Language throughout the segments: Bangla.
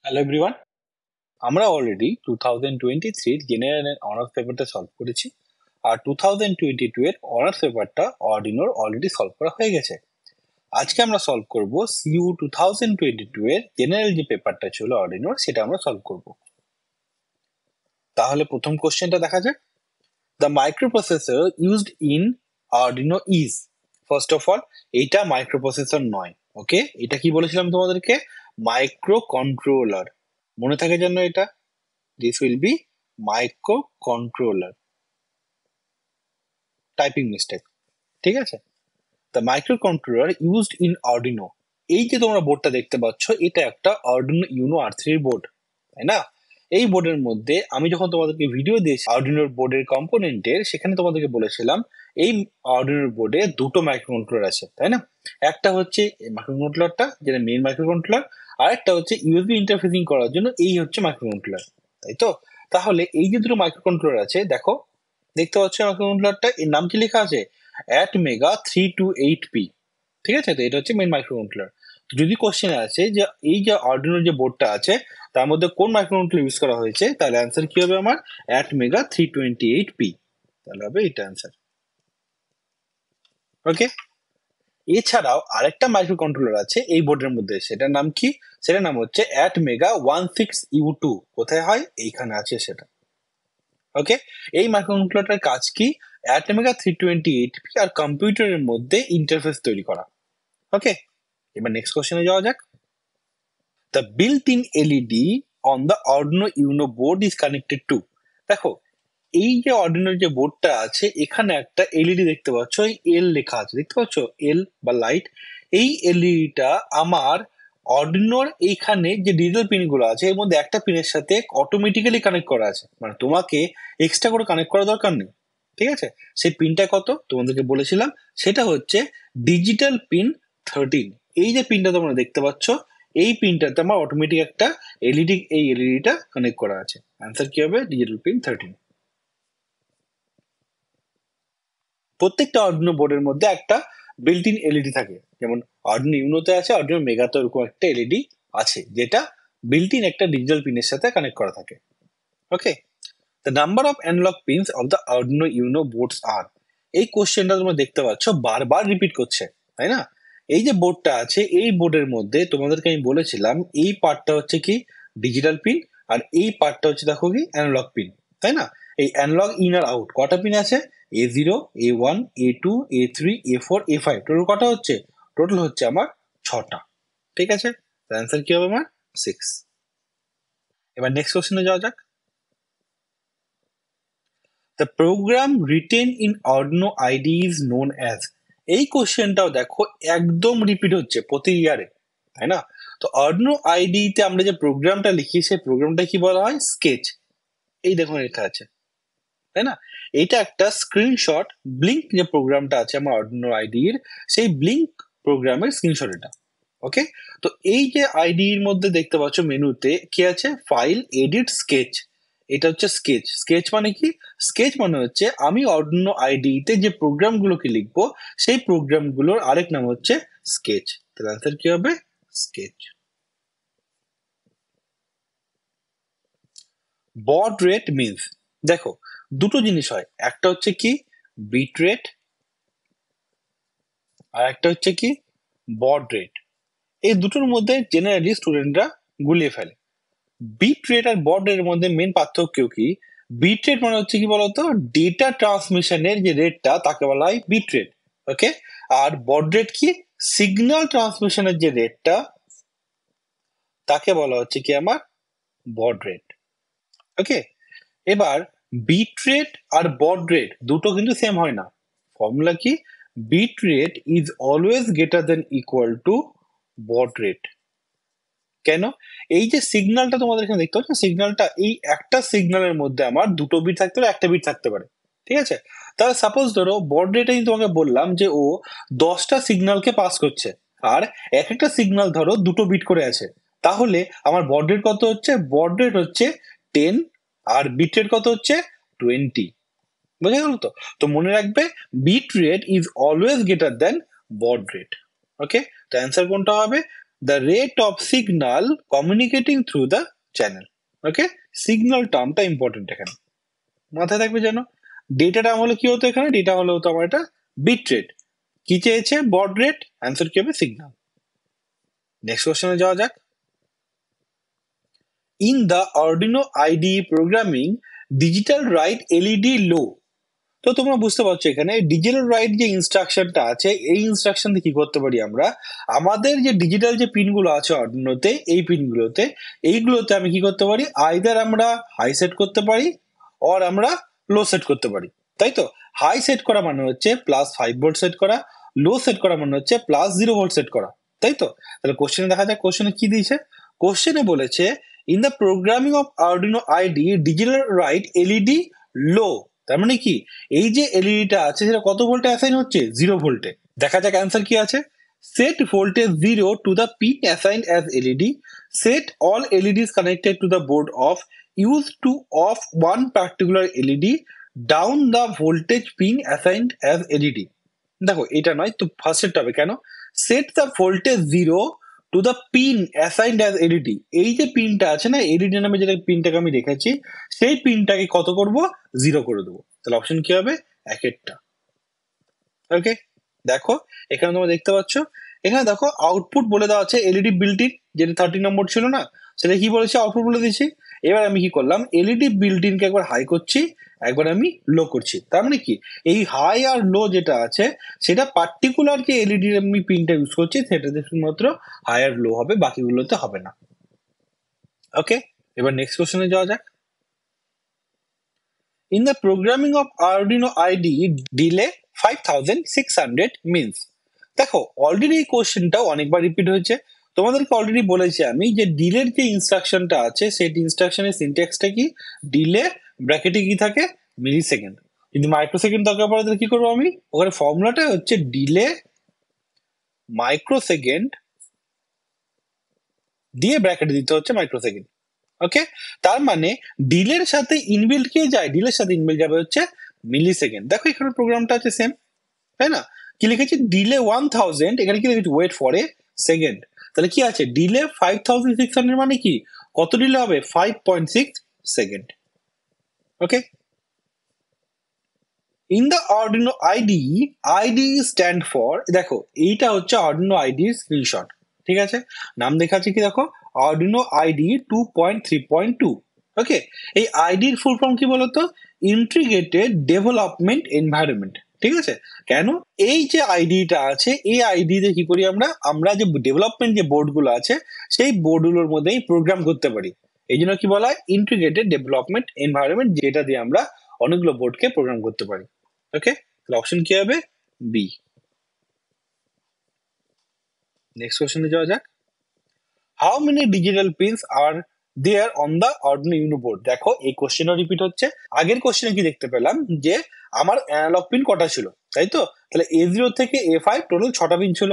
হ্যালো এভরিওয়ান, আমরা অলরেডি 2023 জেনারেল এন্ড অনার্স পেপারটা সলভ করেছি। আর 2022 এর অনার্স পেপারটা অর্ডিনোর অলরেডি সলভ করা হয়ে গেছে। আজকে আমরা সলভ করব সিইউ 2022 এর জেনারেল যে পেপারটা ছিল অর্ডিনোর, সেটা আমরা সলভ করব। তাহলে প্রথম কোশ্চেনটা দেখা যাক। The microprocessor used in Arduino is, first of all এইটা মাইক্রোপ্রসেসর নয়। ওকে, এটা কি বলেছিলাম তোমাদেরকে? Micro controller. মনে থাকে যেন এটা, this will be microcontroller. Typing mistake, ঠিক আছে? The microcontroller used in Arduino, এই যে তোমরা বোর্ডটা দেখতে পাচ্ছ, এটা একটা অর্ডিনো ইউনো R3 বোর্ড, তাই না? এই বোর্ডের মধ্যে আমি যখন তোমাদেরকে ভিডিও দিয়েছি অর্ডিনোর বোর্ডের কম্পোনেন্টের, সেখানে তোমাদেরকে বলেছিলাম এই অর্ডিনোর বোর্ডে দুটো মাইক্রোকন্ট্রোলার আছে, তাই না? একটা হচ্ছে মাইক্রোকন্ট্রোলারটা, যেটা মেইন মাইক্রোকন্ট্রোলার, আর একটা হচ্ছে ইউএসবি ইন্টারফেসিং করার জন্য এই হচ্ছে মাইক্রোকন্ট্রোলার, তাই তো? তাহলে এই যে দুটো মাইক্রোকন্ট্রোলার আছে, দেখো দেখতে পাচ্ছ মাইক্রোকন্ট্রোলারটা, এর নাম কি লেখা আছে? অ্যাটমেগা 328P, ঠিক আছে? তো এটা হচ্ছে মেইন মাইক্রোকন্ট্রোলার। যদি কোশ্চেন আছে যে এই যে অর্ডিনো যে বোর্ডটা আছে তার মধ্যে কোন মাইক্রোকন্ট্রোলার ইউজ করা হয়েছে, তাহলে অ্যান্সার কি হবে আমার? অ্যাটমেগা 328P, তাহলে হবে এটা অ্যান্সার। ওকে, এছাড়াও আরেকটা মাইক্রোকন্ট্রোলার আছে এই বোর্ডের মধ্যে, সেটার নাম কি? সেটার নাম হচ্ছে অ্যাটমেগা 16U2। কোথায় হয়? এইখানে আছে সেটা। ওকে, এই মাইক্রোকন্ট্রোলারটার কাজ কি? অ্যাটমেগা 328P আর কম্পিউটারের মধ্যে ইন্টারফেস তৈরি করা। ওকে, এবার নেক্সট কোশ্চেনে যাওয়া যাক। The built-in LED on the Arduino Uno board is connected to, দেখো এই যে অর্ডিনোর যে বোর্ডটা আছে, এখানে একটা এলইডি দেখতে পাচ্ছ, এই এল লেখা আছে, দেখতে পাচ্ছ এল বা লাইট। এই এলইডিটা আমার অর্ডিনোর এইখানে যে ডিজিটাল পিন গুলো আছে এর মধ্যে একটা পিনের সাথে অটোমেটিক্যালি কানেক্ট করা আছে, মানে তোমাকে এক্সট্রা করে কানেক্ট করার দরকার নেই, ঠিক আছে? সেই পিনটা কত তোমাদেরকে বলেছিলাম, সেটা হচ্ছে ডিজিটাল পিন 13। এই যে পিনটা তোমরা দেখতে পাচ্ছ, এই পিনটাতে আমার অটোমেটিক একটা এলইডি, এই এলইডিটা কানেক্ট করা আছে। অ্যান্সার কি হবে? Digital pin 13। প্রত্যেকটা অর্ডিনো বোর্ডের মধ্যে একটা বিল্ট ইন এলইডি থাকে, যেমন অর্ডিনো ইউনোতে আছে, অর্ডিনো মেগাতে ওরকম একটা এলইডি আছে, যেটা বিল্ট ইন একটা ডিজিটাল পিনের সাথে কানেক্ট করা থাকে। Okay, the number of analog pins of the Arduino Uno boards are, এই কোশ্চেনটা তোমরা দেখতে পাচ্ছ বারবার রিপিট করছে, তাই না? এই যে বোর্ডটা আছে, এই বোর্ডের মধ্যে তোমাদেরকে আমি বলেছিলাম এই পার্টটা হচ্ছে কি ডিজিটাল পিন, আর এই পার্টটা হচ্ছে দেখো কি অ্যানালগ পিন, তাই না? এই অ্যানালগ ইন আর আউট কটা পিন আছে? A0, A1, A2, A3, A4, A5, total কটা হচ্ছে? টোটাল হচ্ছে আমার 6টা, ঠিক আছে? অ্যান্সার কি হবে আমার? 6। এবার নেক্সট কোশ্চেনে যাওয়া যাক। The program written in Arduino IDE is known as, এই কোশ্চেনটাও দেখো একদম রিপিট হচ্ছে প্রতি ইয়ারে, তাই না? তো Arduino IDE তে আমরা যে প্রোগ্রামটা লিখি, সেই প্রোগ্রামটা কি বলা হয়? স্কেচ। এই দেখো লেখা আছে, তাই না? এটা একটা স্ক্রিনশট, ব্লিঙ্ক যে প্রোগ্রামটা আছে আমার Arduino IDE এর, সেই ব্লিঙ্ক প্রোগ্রামের স্ক্রিনশট এটা। ওকে, তো এই যে আইডি এর মধ্যে দেখতে পাচ্ছ মেনুতে কি আছে? File, edit, sketch. এটা হচ্ছে স্কেচ। স্কেচ মানে কি? স্কেচ মানে হচ্ছে আমি অর্ডিনো আইডি তে যে প্রোগ্রাম গুলোকে লিখবো, সেই প্রোগ্রাম গুলোর আরেক নাম হচ্ছে স্কেচ। তাহলে আনসার কি হবে? স্কেচ। বড রেট মিনস, দেখো দুটো জিনিস হয়, একটা হচ্ছে কি বিট রেট, আর একটা হচ্ছে কি বড রেট। এই দুটোর মধ্যে জেনারেলি স্টুডেন্টরা গুলিয়ে ফেলে। বিট রেট আর বড রেটের মধ্যে মেন পার্থক্য কি? বিট রেট মানে হচ্ছে কি বলতো, ডেটা ট্রান্সমিশনের যে রেটটা তাকে বলা হয় বিট রেট। ওকে, আর বড রেট কি? সিগন্যাল ট্রান্সমিশনের যে রেটটা তাকে বলা হচ্ছে কি আমার বড রেট। ওকে, এবার বিট রেট আর বড রেট দুটো কিন্তু সেম হয় না। ফর্মুলা কি? Bit rate is always greater than equal to baud rate. কেন? এই যে সিগন্যালটা তোমাদের এখানে দেখতে পাচ্ছ, সিগন্যালটা এই একটা সিগন্যালের মধ্যে আমার দুটো বিট থাকতে পারে, একটা বিট থাকতে পারে, ঠিক আছে? তাহলে সাপোজ ধরো বড রেটে তোমাকে বললাম যে ও 10টা সিগন্যালকে পাস করছে, আর এক একটা সিগন্যাল ধরো দুটো বিট করে আছে, তাহলে আমার বড রেট কত হচ্ছে? বড রেট হচ্ছে 10, আর বিট রেট কত হচ্ছে? 20। বুঝে গেল তো? তো মনে রাখবে, bit rate is always greater than baud rate. Okay, তো অ্যান্সার কোনটা হবে? the rate of signal communicating through the channel. Okay, signal টার্মটা ইম্পর্টেন্ট এখানে মাথায় থাকবে যেন। ডেটা টার্ম হলো কি হতো এখানে, ডেটা হলো তো আমার এটা বিট রেট, কি চেয়েছে বড রেট, অ্যান্সার কি হবে সিগন্যাল। নেক্সট কোশ্চেনে যাওয়া যাক। In the Arduino IDE programming digital write LED low. তো তোমরা বুঝতে পারছো এখানে ডিজিটাল রাইট যে ইনস্ট্রাকশনটা আছে, এই ইনস্ট্রাকশন দিয়ে কি করতে পারি আমরা, আমাদের যে ডিজিটাল যে পিনগুলো আছে আরডুইনোতে, এই পিনগুলোতে, এইগুলোতে আমি কি করতে পারি, আইদার আমরা হাই সেট করতে পারি অর আমরা লো সেট করতে পারি, তাই তো। হাই সেট করা মানে হচ্ছে +5 ভোল্ট সেট করা, লো সেট করা মানে হচ্ছে +0 ভোল্ট সেট করা, তাই তো। তাহলে কোশ্চেনে দেখা যাক কোশ্চেনে কি দিয়েছে। কোশ্চেনে বলেছে in the programming of Arduino ID digital write LED low, তার মানে কি এই যে এলইডিটা আছে সেটা কত ভোল্টে অ্যাসাইন হচ্ছে, 0 ভোল্টে। দেখা যাক অ্যান্সার কি আছে। Set voltage 0 to the pin assigned as LED. Set all LEDs connected to the board off. Use to off one particular LED down the voltage pin assigned as LED. দেখো এটা নয় তো, ফার্স্টেরটা হবে কেন, set the voltage 0 to the pin assigned as LED. এই যে পিনটা আছে না, এলইডি নামে যেটা পিনটাকে আমি রেখেছি, সেই পিনটাকে কত করব, 0 করে দেবো। তাহলে অপশন কি হবে, একেরটা। ওকে, দেখো এখানে তোমরা দেখতে পাচ্ছ, এখানে দেখো আউটপুট বলে দেওয়া আছে এলইডি বিল্ট ইন, যেটা 30 নম্বর ছিল না, সেটা কি বলেছে আউটপুট বলে দিয়েছি। এবার আমি কি করলাম, এলইডি বিল্ট ইনকে একবার হাই করছি, একবার আমি লো করছি। তার মানে কি এই হাই আর লো যেটা আছে সেটা পার্টিকুলার যে এলইডি আমি পিনটা ইউজ করছি সেটাতে শুধুমাত্র হাই আর লো হবে, বাকিগুলোতে হবে না। ওকে, এবার নেক্সট কোশ্চেনে যাওয়া যাক। In the programming of Arduino IDE, delay 5600 means। দেখো অলরেডি এই কোশ্চেনটাও অনেকবার রিপিট হয়েছে, তোমাদেরকে অলরেডি বলেছি আমি যে ডিলের যে ইনস্ট্রাকশনটা আছে সেই ইনস্ট্রাকশনের সিনট্যাক্সটা কি, ডিলে ব্র্যাকেটে কি থাকে, মিলি সেকেন্ড। যদি মাইক্রো সেকেন্ড দরকার পড়ে তাহলে কি করবো আমি, ওখানে ফর্মুলাটা হচ্ছে ডিলে মাইক্রো সেকেন্ড দিয়ে ব্র্যাকেটে দিতে হচ্ছে মাইক্রো সেকেন্ড। ওকে, তার মানে ডিলের সাথে ইনবিল্ট কে যায়, ডিলের সাথে ইনবিল্ট যাবে হচ্ছে মিলি সেকেন্ড। দেখো এখানে প্রোগ্রামটা আছে সেম, তাই না। কি লিখেছি, ডিলে 1000, এখানে কি লিখেছি ওয়েট ফর এ সেকেন্ড। তাহলে কি আছে, ডিলে 5600 মানে কি, কত ডিলে হবে, 5.6 second. Okay, in the Arduino IDE, IDE stand for, দেখো এইটা হচ্ছে আরডুইনো আইডির স্ক্রিনশট, ঠিক আছে। নাম দেখা আছে কি দেখো, আরডুইনো আইডি 2.3.2। ওকে, এই আইডির ফুল ফর্ম কি বলতো, ইন্টিগ্রেটেড ডেভেলপমেন্ট এনভায়রনমেন্ট, ঠিক আছে। কেন, এই যে আইডিটা আছে এই আইডিতে কি করি আমরা, আমরা যে ডেভেলপমেন্ট যে বোর্ডগুলো আছে সেই বোর্ডগুলোর মধ্যেই প্রোগ্রাম করতে পারি, এই জন্য কি বলা হয় ইন্টিগ্রেটেড ডেভেলপমেন্ট এনভায়রনমেন্ট, যেটা দিয়ে আমরা অনেকগুলো বোর্ডকে প্রোগ্রাম করতে পারি। ওকে, তাহলে অপশন কি হবে, বি। নেক্সট কোশ্চেনে যাওয়া যাক। How many digital pins are there on the Arduino Uno board. দেখো এই কোশ্চেনও রিপিট হচ্ছে, আগের কোশ্চেনে কি দেখতে পেলাম যে আমার অ্যানালগ পিন কটা ছিল, তাই তো। তাহলে A0 থেকে A5 টোটাল 6টা পিন ছিল।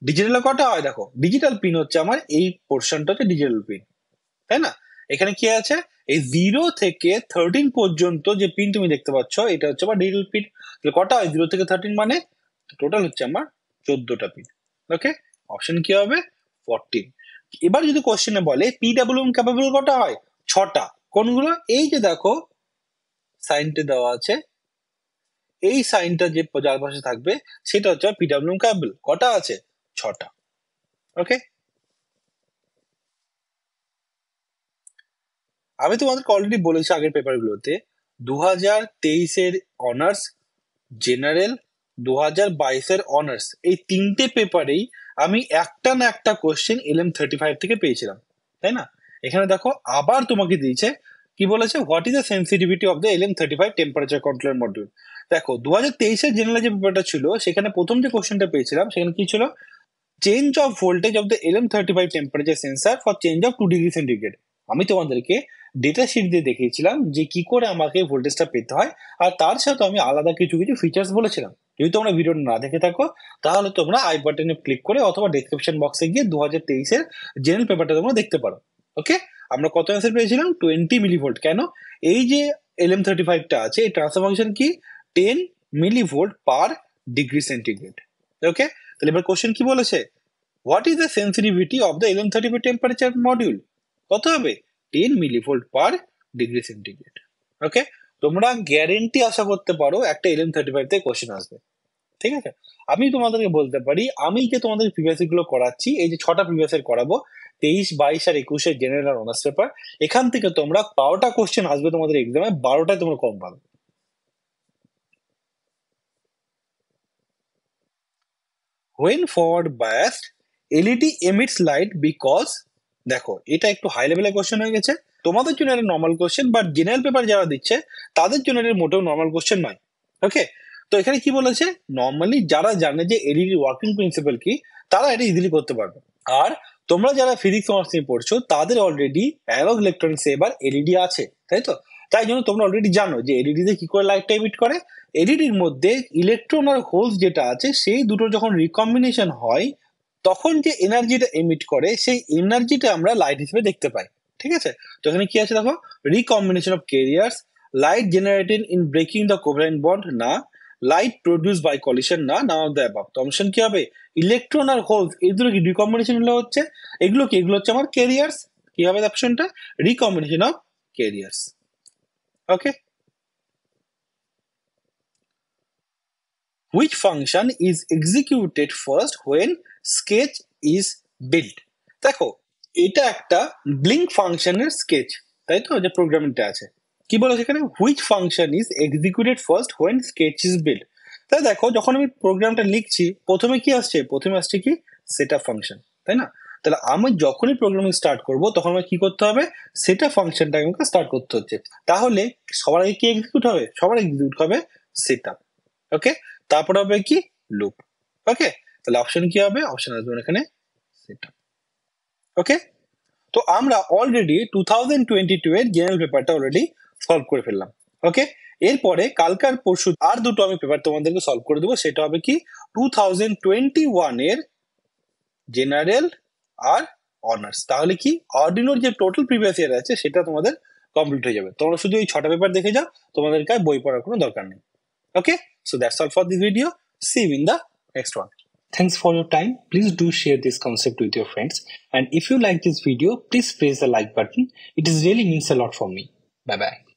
ডিজিটাল কটা হয়, দেখো ডিজিটাল পিন হচ্ছে আমার এই পোর্শনটা হচ্ছে ডিজিটাল পিন, তাই না। এখানে কি আছে, এই 0 থেকে 13 পর্যন্ত যে পিন তুমি দেখতে পাচ্ছ এটা হচ্ছে আমার ডিজিটাল পিন। তাহলে কটা হয়, 0 থেকে 13 মানে টোটাল হচ্ছে আমার 14টা পিন। ওকে, অপশন কি হবে, 14। এবার যদি কোশ্চেনে বলে পিডব্লিউএম ক্যাপাবল কটা হয়, 6টা। কোনগুলো, এই যে দেখো সাইনটা দেওয়া আছে, এই সাইনটা যে যার পাশে থাকবে সেটা হচ্ছে পিডব্লিউএম ক্যাপাবল, কটা আছে, 6টা। ওকে, আমি তোমাদেরকে অলরেডি বলেছি আগের পেপারগুলোতে 2023-এর অনার্স, জেনারেল, 2022-এর অনার্স, এই 3টে পেপারেই আমি একটা না একটা কোশ্চেন LM35 থেকে পেয়েছিলাম, তাই না। এখানে দেখো আবার তোমাকে দিয়েছে, কি বলেছে, what is the sensitivity of the LM35 temperature control module. দেখো 2023-এর জেনারেল যে পেপারটা ছিল সেখানে প্রথম যে কোশ্চেনটা পেয়েছিলাম সেখানে কি ছিল, change of voltage of the LM35 temperature sensor for change of 2°C। আমি তোমাদেরকে ডেটা শিট দিয়ে দেখিয়েছিলাম যে কি করে আমাকে ভোল্টেজটা পেতে হয়, আর তার সাথে আমি আলাদা কিছু কিছু ফিচার্স বলেছিলাম। যদি তোমরা ভিডিওটা না দেখে থাকো তাহলে তোমরা আই বাটনে ক্লিক করে অথবা ডেসক্রিপশন বক্সে গিয়ে 2023-এর জেনারেল পেপারটা তোমরা দেখতে পারো। ওকে, আমরা কত অ্যান্সার পেয়েছিলাম, 20 মিলিভোল্ট। কেন, এই যে LM35টা আছে এই ট্রান্সফার ফাংশন কি, 10 মিলিভোল্ট পার ডিগ্রি সেন্টিগ্রেড। ওকে, তাহলে এবার কোশ্চেন কি বলেছে, what is the sensitivity of the LM35 temperature module? কত হবে? 10 মিলিভোল্ট পার ডিগ্রি সেন্টিগ্রেড। ওকে, তোমরা গ্যারেন্টি আশা করতে পারো একটা LM35 থেকে কোশ্চেন আসবে। ঠিক আছে, আমি তোমাদেরকে বলতে পারি, আমি যে তোমাদের প্রিভিয়াস গুলো করাচ্ছি, এই যে 6টা প্রিভিয়াস করাবো, 23, 22 আর 21 জেনারেল আর অনার্স পেপার, এখান থেকে তোমরা 12টা কোশ্চেন আসবে তোমাদের এক্সামে, 12টায় তোমরা কম পাবে। When forward biased LED emits light because, দেখো এটা একটু হাই লেভেলের কোশ্চেন হয়ে গেছে, তোমাদের জন্য এটা normal question, but general paper যারা দিচ্ছে তাদের জন্য এটা মোটেও নর্মাল কোশ্চেন নয়। ওকে, তো এখানে কি বলেছে, নর্মালি যারা জানে যে এলইডি ওয়ার্কিং প্রিন্সিপাল কি, তারা এটা ইজিলি করতে পারবে। আর তোমরা যারা ফিজিক্স অনার্স নিয়ে পড়ছো, তাদের অলরেডি অ্যানালগ ইলেকট্রনিক্সে এবার এলইডি আছে, তাই তো? তাই জন্য তোমরা অলরেডি জানো যে এলইডি তে কি করে লাইটটা এমিট করে। এলইডির মধ্যে ইলেকট্রন আর হোলস যেটা আছে, সেই দুটো যখন রিকম্বিনেশন হয়, তখন যে এনার্জিটা এমিট করে, সেই এনার্জিটা আমরা লাইট হিসেবে দেখতে পাই। ঠিক আছে, তো এখানে কি আছে দেখো, recombination of carriers, light generated in breaking the covalent bond না, লাইট প্রডিউস বাই কলিশন না, নাও অফ দ্য অ্যাবাভ। তো অপশন কি হবে? ইলেকট্রন আর হোলস এই দুটো কি রিকম্বিনেশন হলে হচ্ছে, এগুলো কি, এগুলো হচ্ছে আমার ক্যারিয়ার্স। কি হবে অপশনটা? Recombination of carriers. Okay, which function is executed first when sketch is built? দেখো, এটা একটা ব্লিঙ্ক ফাংশনের স্কেচ, তাই তো, যে প্রোগ্রামিংটা আছে। কি বলে সেখানে? which function is executed first when sketch is built? তাই দেখো, যখন আমি প্রোগ্রামটা লিখছি, প্রথমে কি আসছে? প্রথমে আসছে কি? সেটআপ ফাংশন, তাই না? তাহলে আমি যখনই প্রোগ্রামিং স্টার্ট করব, তখন আমাকে কি করতে হবে? সেটআপ ফাংশনটাকে আমাকে স্টার্ট করতে হচ্ছে। তাহলে সবার আগে কি এক্সিকিউট হবে? সবার এক্সিকিউট হবে সেটআপ। ওকে, তারপরে হবে কি? লুপ। ওকে, তাহলে অপশন কি হবে? অপশন আসবে এখানে সেটআপ। ওকে, তো আমরা অলরেডি 2022 এর জেনারেল পেপারটা অলরেডি সলভ করে ফেললাম। ওকে, এরপরে কালকার পরশু আর দুটো আমি পেপার তোমাদেরকে সলভ করে দেবো। সেটা হবে কি? 2021 এর জেনারেল আর অনার্স। তাহলে কি, অর্ডিনোর যে টোটাল প্রিভিয়াস ইয়ার আছে, সেটা তোমাদের কমপ্লিট হয়ে যাবে। তোমরা শুধু এই 6টা পেপার দেখে যাও, তোমাদেরকে আর বই পড়ার কোনো দরকার নেই। Okay, so that's all for this video. See you in the next one. Thanks for your time. Please do share this concept with your friends. And if you like this video, please press the like button. It is really means a lot for me. Bye bye.